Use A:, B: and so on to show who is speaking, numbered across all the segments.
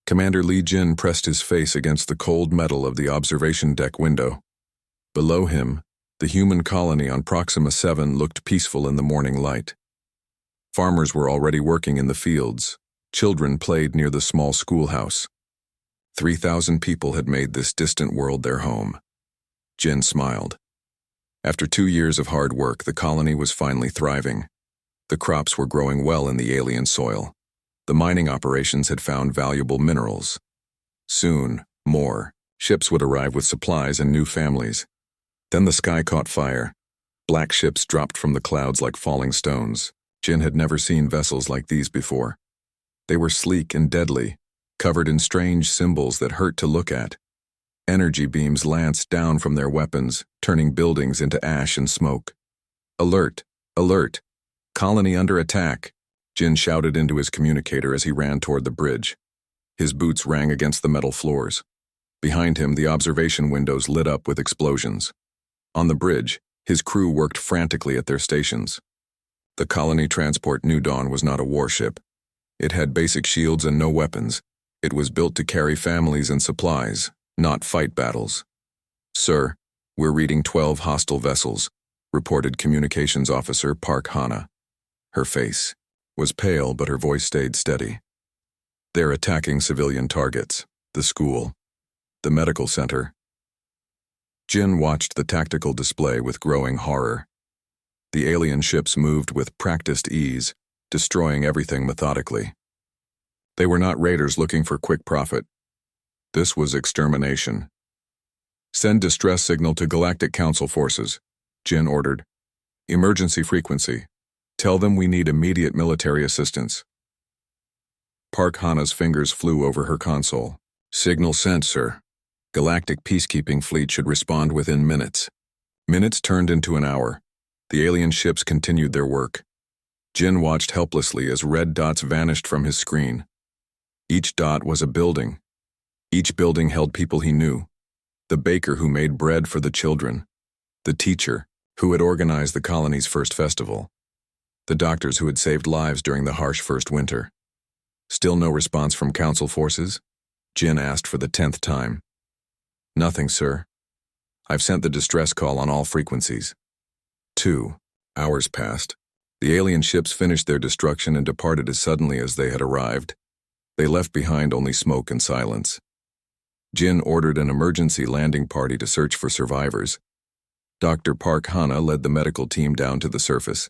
A: Commander Li Jin pressed his face against the cold metal of the observation deck window. Below him, the human colony on Proxima 7 looked peaceful in the morning light. Farmers were already working in the fields. Children played near the small schoolhouse. 3,000 people had made this distant world their home. Jin smiled. After 2 years of hard work, the colony was finally thriving. The crops were growing well in the alien soil. The mining operations had found valuable minerals. Soon, more ships would arrive with supplies and new families. Then the sky caught fire. Black ships dropped from the clouds like falling stones. Jin had never seen vessels like these before. They were sleek and deadly, covered in strange symbols that hurt to look at. Energy beams lanced down from their weapons, turning buildings into ash and smoke. "Alert! Alert! Colony under attack!" Jin shouted into his communicator as he ran toward the bridge. His boots rang against the metal floors. Behind him, the observation windows lit up with explosions. On the bridge, his crew worked frantically at their stations. The colony transport New Dawn was not a warship. It had basic shields and no weapons. It was built to carry families and supplies, not fight battles. "Sir, we're reading 12 hostile vessels," reported Communications Officer Park Hana. Her face was pale, but her voice stayed steady. "They're attacking civilian targets, the school, the medical center." Jin watched the tactical display with growing horror. The alien ships moved with practiced ease, destroying everything methodically. They were not raiders looking for quick profit. This was extermination. "Send distress signal to Galactic Council forces," Jin ordered. "Emergency frequency. Tell them we need immediate military assistance." Park Hana's fingers flew over her console. "Signal sent, sir. Galactic peacekeeping fleet should respond within minutes." Minutes turned into an hour. The alien ships continued their work. Jin watched helplessly as red dots vanished from his screen. Each dot was a building. Each building held people he knew. The baker who made bread for the children. The teacher who had organized the colony's first festival. The doctors who had saved lives during the harsh first winter. Still no response from Council forces? Jin asked for the 10th time. "Nothing, sir. I've sent the distress call on all frequencies." 2 hours passed. The alien ships finished their destruction and departed as suddenly as they had arrived. They left behind only smoke and silence. Jin ordered an emergency landing party to search for survivors. Dr. Park Hana led the medical team down to the surface.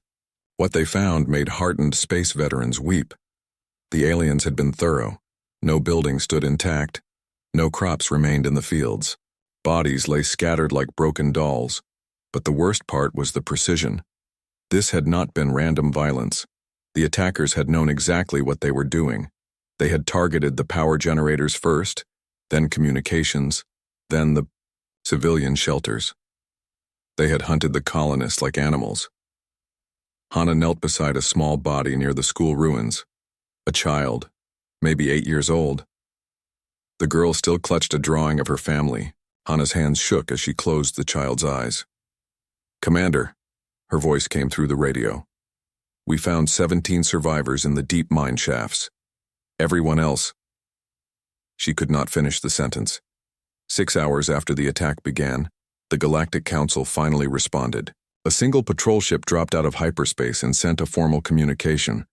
A: What they found made hardened space veterans weep. The aliens had been thorough. No building stood intact. No crops remained in the fields. Bodies lay scattered like broken dolls. But the worst part was the precision. This had not been random violence. The attackers had known exactly what they were doing. They had targeted the power generators first, then communications, then the civilian shelters. They had hunted the colonists like animals. Hana knelt beside a small body near the school ruins. A child, maybe 8 years old. The girl still clutched a drawing of her family. Hana's hands shook as she closed the child's eyes. "Commander," her voice came through the radio. "We found 17 survivors in the deep mine shafts. Everyone else—" She could not finish the sentence. 6 hours after the attack began, the Galactic Council finally responded. A single patrol ship dropped out of hyperspace and sent a formal communication.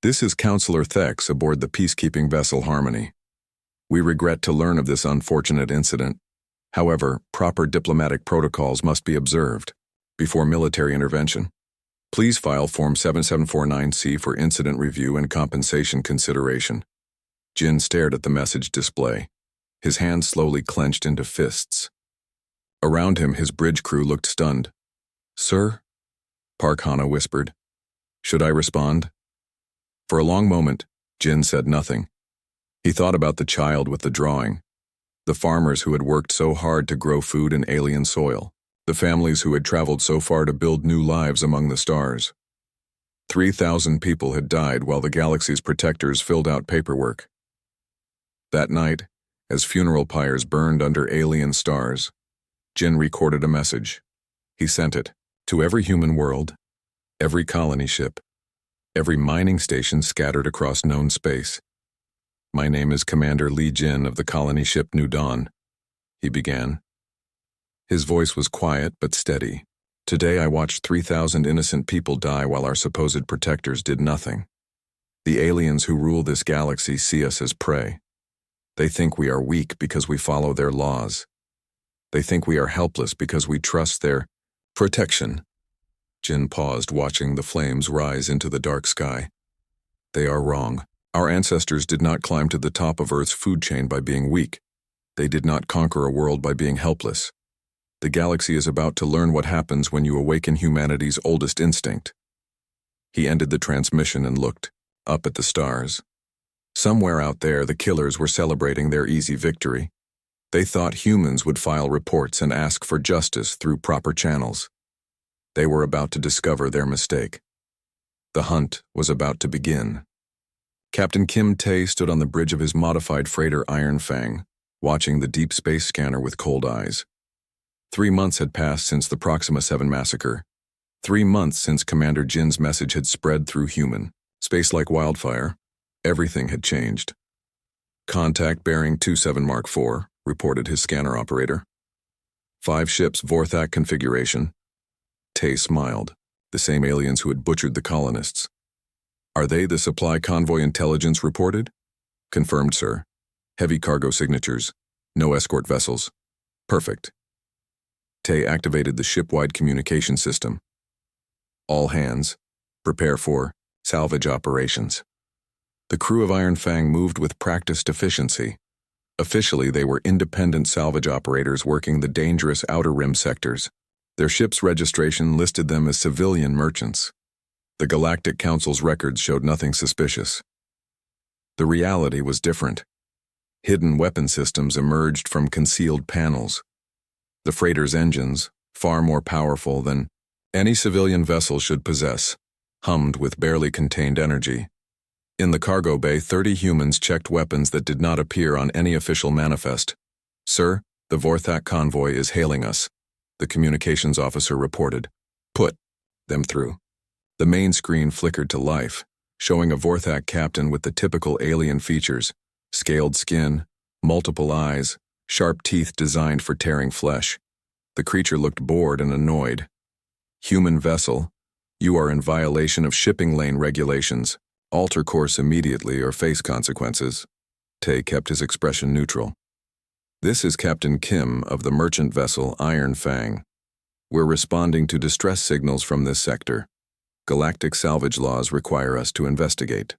A: "This is Counselor Thex aboard the peacekeeping vessel Harmony. We regret to learn of this unfortunate incident. However, proper diplomatic protocols must be observed before military intervention. Please file Form 7749C for incident review and compensation consideration." Jin stared at the message display. His hands slowly clenched into fists. Around him, his bridge crew looked stunned. "Sir?" Park Hana whispered. "Should I respond?" For a long moment, Jin said nothing. He thought about the child with the drawing, the farmers who had worked so hard to grow food in alien soil, the families who had traveled so far to build new lives among the stars. 3,000 people had died while the galaxy's protectors filled out paperwork. That night, as funeral pyres burned under alien stars, Jin recorded a message. He sent it to every human world, every colony ship, every mining station scattered across known space. My name is Commander Li Jin of the colony ship New Dawn, he began. His voice was quiet but steady. Today I watched 3,000 innocent people die while our supposed protectors did nothing. The aliens who rule this galaxy see us as prey. They think we are weak because we follow their laws. They think we are helpless because we trust their protection. Jin paused, watching the flames rise into the dark sky. They are wrong. Our ancestors did not climb to the top of Earth's food chain by being weak. They did not conquer a world by being helpless. The galaxy is about to learn what happens when you awaken humanity's oldest instinct. He ended the transmission and looked up at the stars. Somewhere out there, the killers were celebrating their easy victory. They thought humans would file reports and ask for justice through proper channels. They were about to discover their mistake. The hunt was about to begin. Captain Kim Tae stood on the bridge of his modified freighter Iron Fang, watching the deep space scanner with cold eyes. 3 months had passed since the Proxima 7 massacre. 3 months since Commander Jin's message had spread through human space like wildfire. Everything had changed. Contact bearing 27 Mark IV, reported his scanner operator. 5 ships Vorthak configuration. Tae smiled. The same aliens who had butchered the colonists. Are they the supply convoy intelligence reported? Confirmed, sir. Heavy cargo signatures. No escort vessels. Perfect. Tae activated the ship-wide communication system. All hands, prepare for salvage operations. The crew of Iron Fang moved with practiced efficiency. Officially, they were independent salvage operators working the dangerous Outer Rim sectors. Their ship's registration listed them as civilian merchants. The Galactic Council's records showed nothing suspicious. The reality was different. Hidden weapon systems emerged from concealed panels. The freighter's engines, far more powerful than any civilian vessel should possess, hummed with barely contained energy. In the cargo bay, 30 humans checked weapons that did not appear on any official manifest. Sir, the Vorthak convoy is hailing us, the communications officer reported. Put them through. The main screen flickered to life, showing a Vorthak captain with the typical alien features: scaled skin, multiple eyes, sharp teeth designed for tearing flesh. The creature looked bored and annoyed. Human vessel, you are in violation of shipping lane regulations. Alter course immediately or face consequences. Tae kept his expression neutral. This is Captain Kim of the merchant vessel Iron Fang. We're responding to distress signals from this sector. Galactic salvage laws require us to investigate.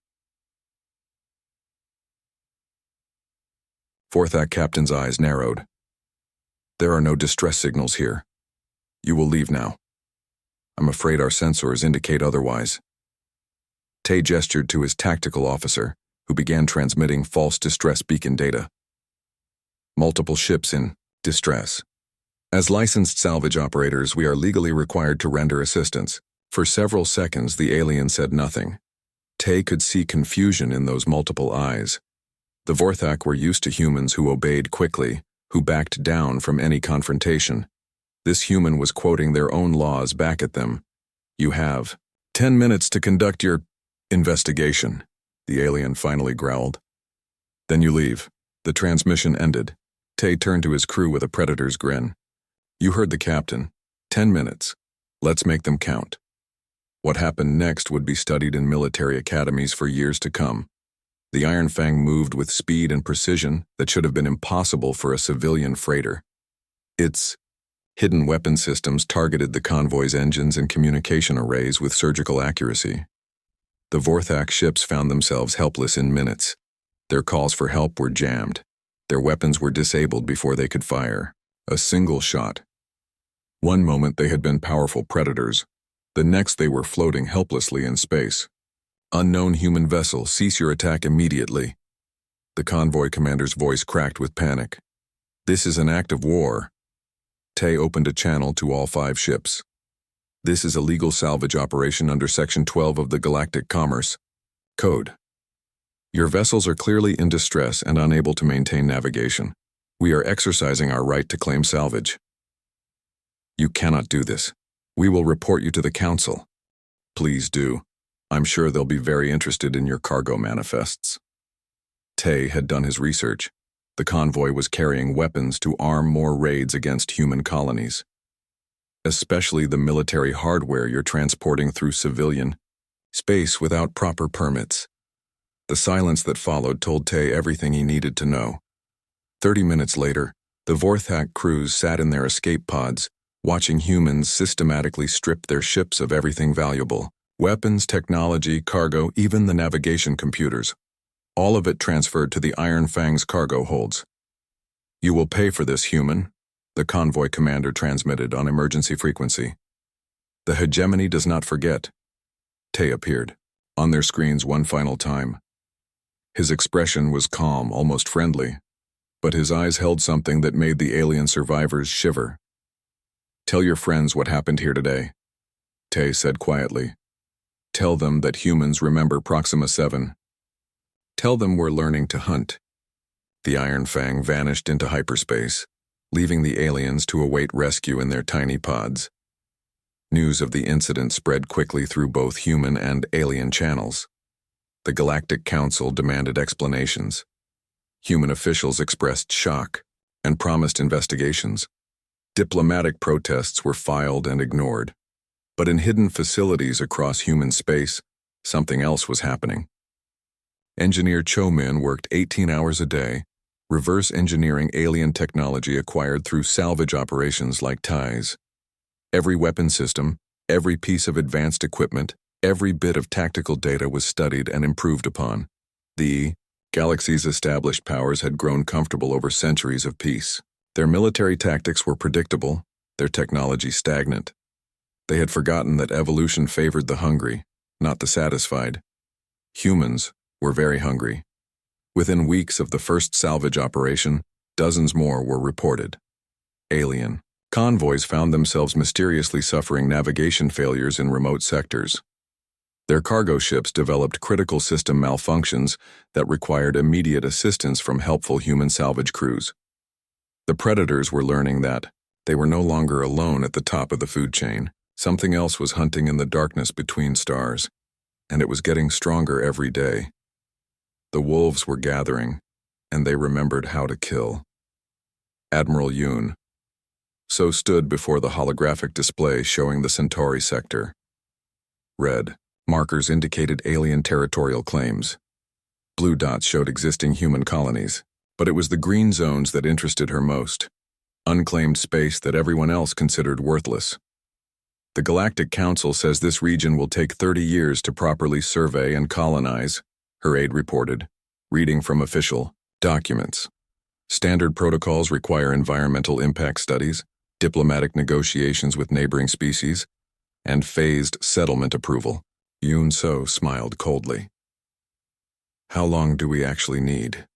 A: Vorthak captain's eyes narrowed. There are no distress signals here. You will leave now. I'm afraid our sensors indicate otherwise. Tae gestured to his tactical officer, who began transmitting false distress beacon data. Multiple ships in distress. As licensed salvage operators, we are legally required to render assistance. For several seconds, the alien said nothing. Tae could see confusion in those multiple eyes. The Vorthak were used to humans who obeyed quickly, who backed down from any confrontation. This human was quoting their own laws back at them. You have 10 minutes to conduct your investigation, the alien finally growled. Then you leave. The transmission ended. Tae turned to his crew with a predator's grin. You heard the captain. 10 minutes. Let's make them count. What happened next would be studied in military academies for years to come. The Iron Fang moved with speed and precision that should have been impossible for a civilian freighter. Its hidden weapon systems targeted the convoy's engines and communication arrays with surgical accuracy. The Vorthak ships found themselves helpless in minutes. Their calls for help were jammed. Their weapons were disabled before they could fire. A single shot. One moment they had been powerful predators. The next they were floating helplessly in space. Unknown human vessel, cease your attack immediately. The convoy commander's voice cracked with panic. This is an act of war. Tae opened a channel to all 5 ships. This is a legal salvage operation under Section 12 of the Galactic Commerce Code. Your vessels are clearly in distress and unable to maintain navigation. We are exercising our right to claim salvage. You cannot do this. We will report you to the Council. Please do. I'm sure they'll be very interested in your cargo manifests. Tay had done his research. The convoy was carrying weapons to arm more raids against human colonies. Especially the military hardware you're transporting through civilian space without proper permits. The silence that followed told Tay everything he needed to know. 30 minutes later, the Vorthak crews sat in their escape pods, watching humans systematically strip their ships of everything valuable. Weapons, technology, cargo, even the navigation computers. All of it transferred to the Iron Fang's cargo holds. "You will pay for this, human," the convoy commander transmitted on emergency frequency. "The hegemony does not forget." Tay appeared on their screens one final time. His expression was calm, almost friendly, but his eyes held something that made the alien survivors shiver. "Tell your friends what happened here today," Tay said quietly. "Tell them that humans remember Proxima 7. Tell them we're learning to hunt." The Iron Fang vanished into hyperspace, leaving the aliens to await rescue in their tiny pods. News of the incident spread quickly through both human and alien channels. The Galactic Council demanded explanations. Human officials expressed shock and promised investigations. Diplomatic protests were filed and ignored. But in hidden facilities across human space, something else was happening. Engineer Cho Min worked 18 hours a day, reverse engineering alien technology acquired through salvage operations like ties. Every weapon system, every piece of advanced equipment, every bit of tactical data was studied and improved upon. The galaxy's established powers had grown comfortable over centuries of peace. Their military tactics were predictable, their technology stagnant. They had forgotten that evolution favored the hungry, not the satisfied. Humans were very hungry. Within weeks of the first salvage operation, dozens more were reported. Alien convoys found themselves mysteriously suffering navigation failures in remote sectors. Their cargo ships developed critical system malfunctions that required immediate assistance from helpful human salvage crews. The predators were learning that they were no longer alone at the top of the food chain. Something else was hunting in the darkness between stars, and it was getting stronger every day. The wolves were gathering, and they remembered how to kill. Admiral Yoon so stood before the holographic display showing the Centauri sector. Red markers indicated alien territorial claims. Blue dots showed existing human colonies, but it was the green zones that interested her most. Unclaimed space that everyone else considered worthless. "The Galactic Council says this region will take 30 years to properly survey and colonize," her aide reported, reading from official documents. "Standard protocols require environmental impact studies, diplomatic negotiations with neighboring species, and phased settlement approval." Yoon So smiled coldly. "How long do we actually need?"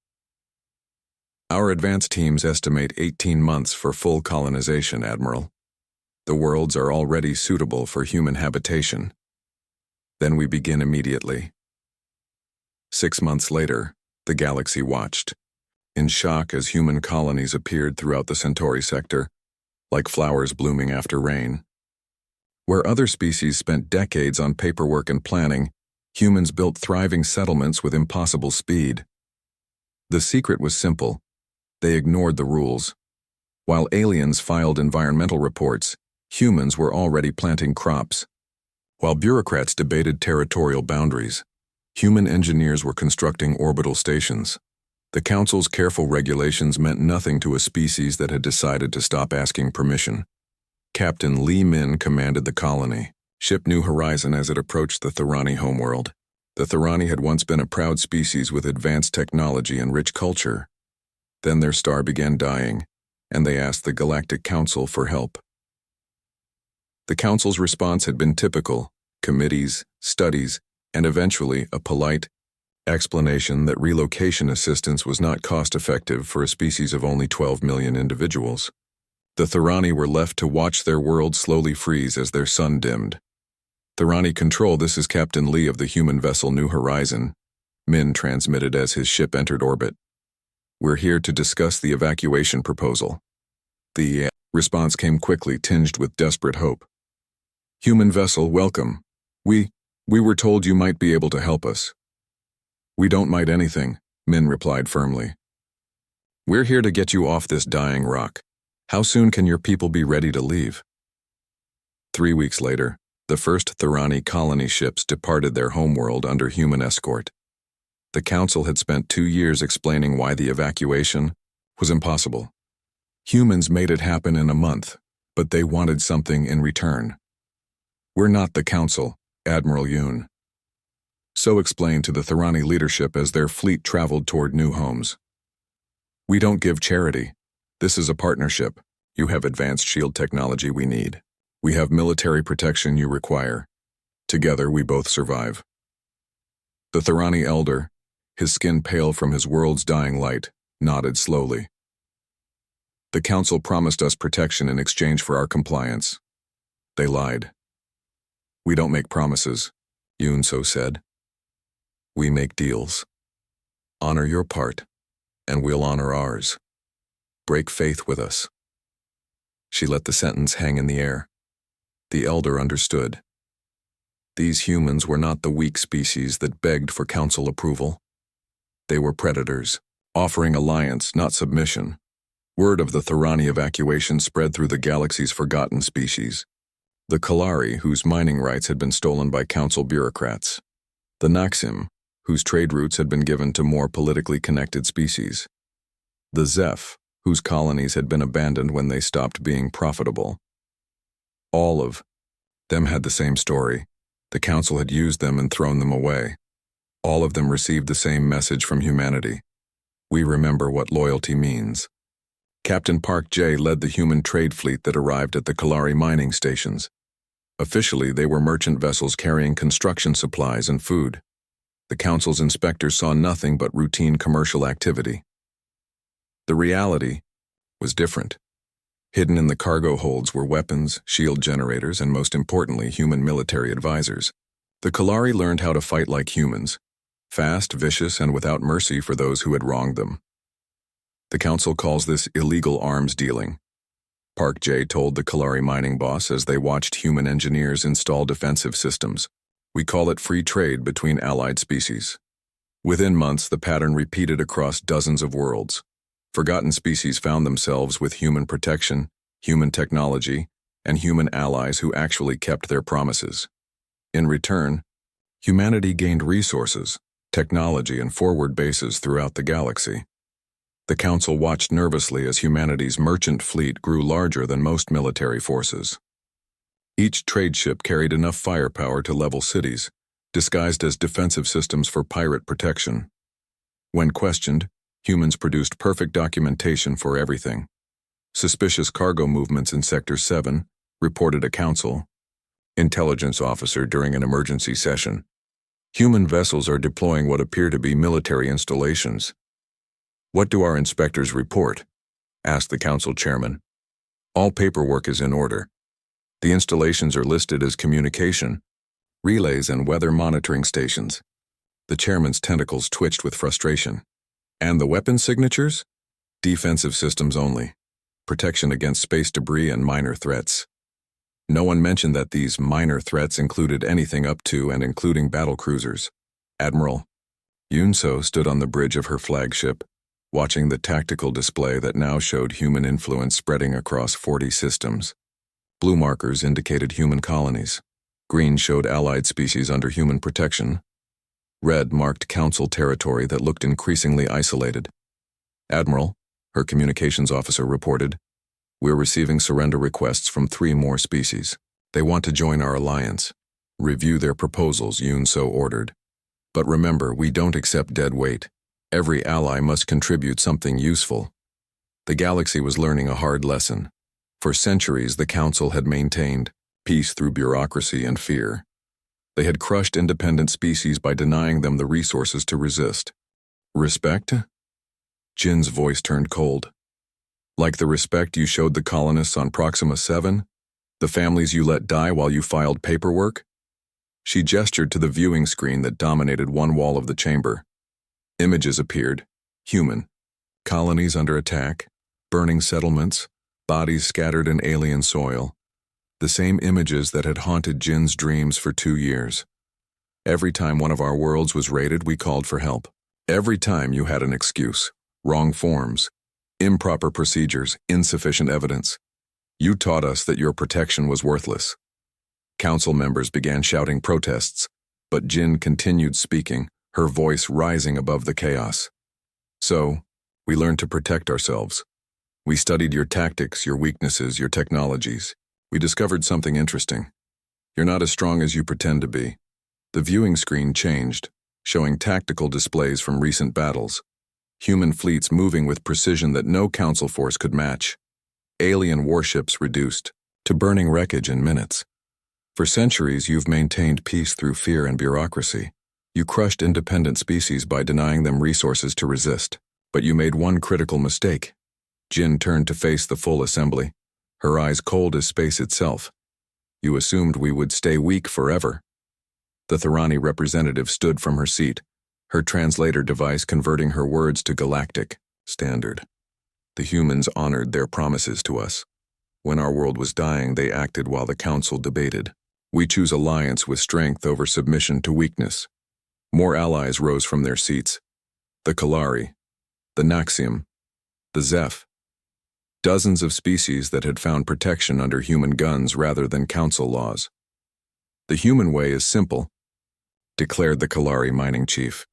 A: "Our advance teams estimate 18 months for full colonization, Admiral. The worlds are already suitable for human habitation. Then we begin immediately." 6 months later, the galaxy watched, in shock as human colonies appeared throughout the Centauri sector, like flowers blooming after rain. Where other species spent decades on paperwork and planning, humans built thriving settlements with impossible speed. The secret was simple. They ignored the rules. While aliens filed environmental reports, humans were already planting crops. While bureaucrats debated territorial boundaries, human engineers were constructing orbital stations. The Council's careful regulations meant nothing to a species that had decided to stop asking permission. Captain Lee Min commanded the colony, ship New Horizon as it approached the Thorani homeworld. The Thorani had once been a proud species with advanced technology and rich culture. Then their star began dying, and they asked the Galactic Council for help. The Council's response had been typical: committees, studies, and eventually a polite explanation that relocation assistance was not cost-effective for a species of only 12 million individuals. The Thorani were left to watch their world slowly freeze as their sun dimmed. "Thorani Control, this is Captain Lee of the human vessel New Horizon," Min transmitted as his ship entered orbit. "We're here to discuss the evacuation proposal." The response came quickly, tinged with desperate hope. "Human vessel, welcome. We were told you might be able to help us." "We don't mind anything," Min replied firmly. We're here to get you off this dying rock. How soon can your people be ready to leave? 3 weeks later, the first Thorani colony ships departed their homeworld under human escort. The Council had spent 2 years explaining why the evacuation was impossible. Humans made it happen in a month, but they wanted something in return. We're not the Council, Admiral Yoon. So explained to the Thorani leadership as their fleet traveled toward new homes. We don't give charity. This is a partnership. You have advanced shield technology we need. We have military protection you require. Together we both survive. The Thorani elder, his skin pale from his world's dying light, nodded slowly. The Council promised us protection in exchange for our compliance. They lied. We don't make promises, Yoon-so said. We make deals. Honor your part, and we'll honor ours. Break faith with us. She let the sentence hang in the air. The elder understood. These humans were not the weak species that begged for Council approval. They were predators, offering alliance, not submission. Word of the Thorani evacuation spread through the galaxy's forgotten species. The Kalari, whose mining rights had been stolen by Council bureaucrats. The Naxim, whose trade routes had been given to more politically connected species. The Zeph, whose colonies had been abandoned when they stopped being profitable. All of them had the same story. The Council had used them and thrown them away. All of them received the same message from humanity. We remember what loyalty means. Captain Park J led the human trade fleet that arrived at the Kalari mining stations. Officially, they were merchant vessels carrying construction supplies and food. The Council's inspectors saw nothing but routine commercial activity. The reality was different. Hidden in the cargo holds were weapons, shield generators, and most importantly, human military advisors. The Kalari learned how to fight like humans, fast, vicious, and without mercy for those who had wronged them. The Council calls this illegal arms dealing. Park J told the Kalari mining boss as they watched human engineers install defensive systems. We call it free trade between allied species. Within months, the pattern repeated across dozens of worlds. Forgotten species found themselves with human protection, human technology, and human allies who actually kept their promises. In return, humanity gained resources, technology, and forward bases throughout the galaxy. The Council watched nervously as humanity's merchant fleet grew larger than most military forces. Each trade ship carried enough firepower to level cities, disguised as defensive systems for pirate protection. When questioned, humans produced perfect documentation for everything. Suspicious cargo movements in Sector 7, reported a Council intelligence officer during an emergency session. Human vessels are deploying what appear to be military installations. What do our inspectors report? Asked the Council chairman. All paperwork is in order. The installations are listed as communication, relays, and weather monitoring stations. The chairman's tentacles twitched with frustration. And the weapon signatures? Defensive systems only. Protection against space debris and minor threats. No one mentioned that these minor threats included anything up to and including battlecruisers. Admiral Yoon-so stood on the bridge of her flagship, watching the tactical display that now showed human influence spreading across 40 systems. Blue markers indicated human colonies. Green showed allied species under human protection. Red marked Council territory that looked increasingly isolated. Admiral, her communications officer reported, we're receiving surrender requests from 3 more species. They want to join our alliance. Review their proposals, Yoon-so ordered. But remember, we don't accept dead weight. Every ally must contribute something useful. The galaxy was learning a hard lesson. For centuries, the Council had maintained peace through bureaucracy and fear. They had crushed independent species by denying them the resources to resist. Respect? Jin's voice turned cold. Like the respect you showed the colonists on Proxima 7? The families you let die while you filed paperwork? She gestured to the viewing screen that dominated one wall of the chamber. Images appeared. Human. Colonies under attack. Burning settlements. Bodies scattered in alien soil. The same images that had haunted Jin's dreams for 2 years. Every time one of our worlds was raided, we called for help. Every time you had an excuse, wrong forms, improper procedures, insufficient evidence. You taught us that your protection was worthless. Council members began shouting protests, but Jin continued speaking, her voice rising above the chaos. So, we learned to protect ourselves. We studied your tactics, your weaknesses, your technologies. We discovered something interesting. You're not as strong as you pretend to be. The viewing screen changed, showing tactical displays from recent battles. Human fleets moving with precision that no council force could match. Alien warships reduced to burning wreckage in minutes. For centuries, you've maintained peace through fear and bureaucracy. You crushed independent species by denying them resources to resist. But you made one critical mistake. Jin turned to face the full assembly, her eyes cold as space itself. You assumed we would stay weak forever. The Thorani representative stood from her seat, her translator device converting her words to Galactic standard. The humans honored their promises to us. When our world was dying, they acted while the council debated. We choose alliance with strength over submission to weakness. More allies rose from their seats. The Kalari, the Naxium, the Zeph. Dozens of species that had found protection under human guns rather than council laws. The human way is simple, declared the Kalari mining chief.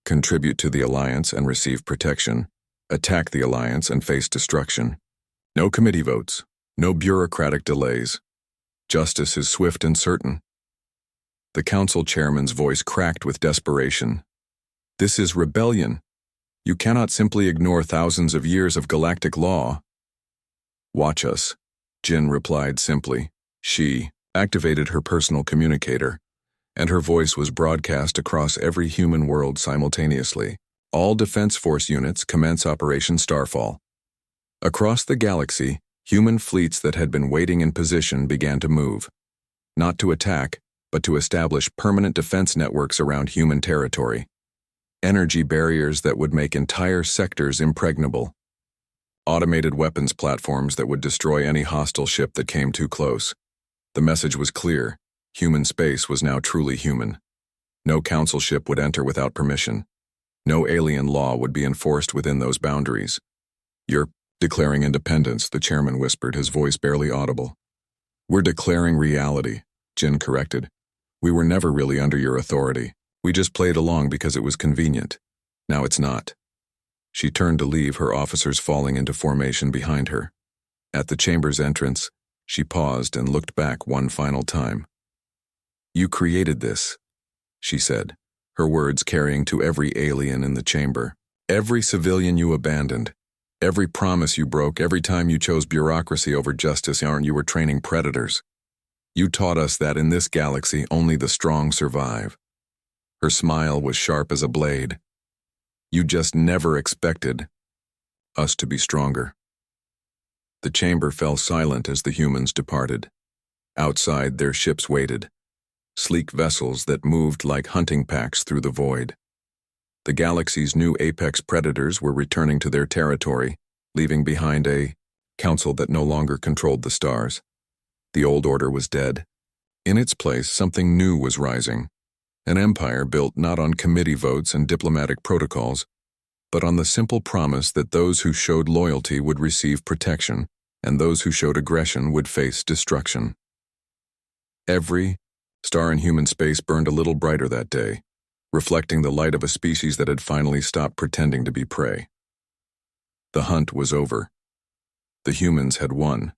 A: Contribute to the alliance and receive protection. Attack the alliance and face destruction. No committee votes, no bureaucratic delays. Justice is swift and certain. The council chairman's voice cracked with desperation. This is rebellion. You cannot simply ignore thousands of years of galactic law. Watch us, Jin replied simply. She activated her personal communicator, and her voice was broadcast across every human world simultaneously. All Defense Force units commence Operation Starfall. Across the galaxy, human fleets that had been waiting in position began to move. Not to attack, but to establish permanent defense networks around human territory. Energy barriers that would make entire sectors impregnable. Automated weapons platforms that would destroy any hostile ship that came too close. The message was clear. Human space was now truly human. No council ship would enter without permission. No alien law would be enforced within those boundaries. You're declaring independence, the chairman whispered, his voice barely audible. We're declaring reality, Jin corrected. We were never really under your authority. We just played along because it was convenient. Now it's not. She turned to leave, her officers falling into formation behind her. At the chamber's entrance, she paused and looked back one final time. You created this, she said, her words carrying to every alien in the chamber. Every civilian you abandoned, every promise you broke, every time you chose bureaucracy over justice, you were training predators. You taught us that in this galaxy only the strong survive. Her smile was sharp as a blade. You just never expected us to be stronger. The chamber fell silent as the humans departed. Outside, their ships waited. Sleek vessels that moved like hunting packs through the void. The galaxy's new apex predators were returning to their territory, leaving behind a council that no longer controlled the stars. The old order was dead. In its place, something new was rising. An empire built not on committee votes and diplomatic protocols, but on the simple promise that those who showed loyalty would receive protection, and those who showed aggression would face destruction. Every star in human space burned a little brighter that day, reflecting the light of a species that had finally stopped pretending to be prey. The hunt was over. The humans had won.